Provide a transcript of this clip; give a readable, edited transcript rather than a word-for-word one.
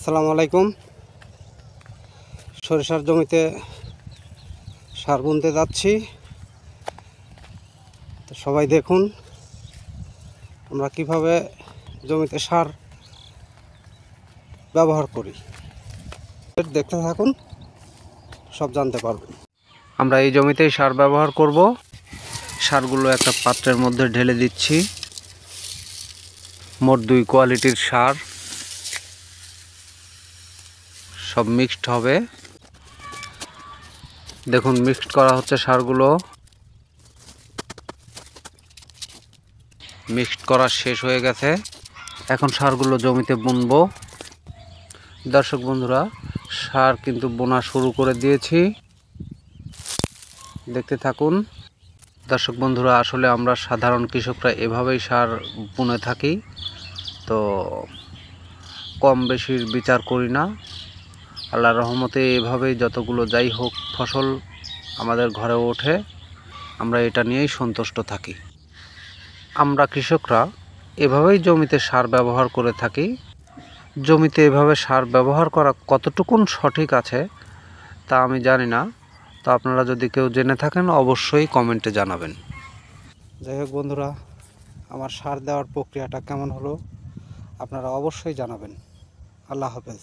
আসসালামু আলাইকুম। সরিষার জমিতে সার বুনতে যাচ্ছি, তো সবাই দেখুন আমরা কিভাবে জমিতে সার ব্যবহার করি। দেখতে থাকুন, সব জানতে পারবেন। আমরা এই জমিতেই সার ব্যবহার করব। সারগুলো একটা পাত্রের মধ্যে ঢেলে দিচ্ছি। মোট 2 কোয়ালিটির সার, সব মিক্সড হবে। দেখুন মিক্সড করা হচ্ছে সারগুলো। মিক্সড করা শেষ হয়ে গেছে, এখন সারগুলো জমিতে বুনবো। দর্শক বন্ধুরা, সার কিন্তু বোনা শুরু করে দিয়েছি, দেখতে থাকুন। দর্শক বন্ধুরা, আসলে আমরা সাধারণ কৃষকরা এভাবেই সার বুনে থাকি, তো কম বেশির বিচার করি না। আল্লাহর রহমতে এভাবেই যতগুলো যাই হোক ফসল আমাদের ঘরে ওঠে, আমরা এটা নিয়েই সন্তুষ্ট থাকি। আমরা কৃষকরা এভাবেই জমিতে সার ব্যবহার করে থাকি। জমিতে এভাবে সার ব্যবহার করা কতটুকুন সঠিক আছে তা আমি জানি না, তো আপনারা যদি কেউ জেনে থাকেন অবশ্যই কমেন্টে জানাবেন। যাই হোক বন্ধুরা, আমার সার দেওয়ার প্রক্রিয়াটা কেমন হলো আপনারা অবশ্যই জানাবেন। আল্লাহ হাফেজ।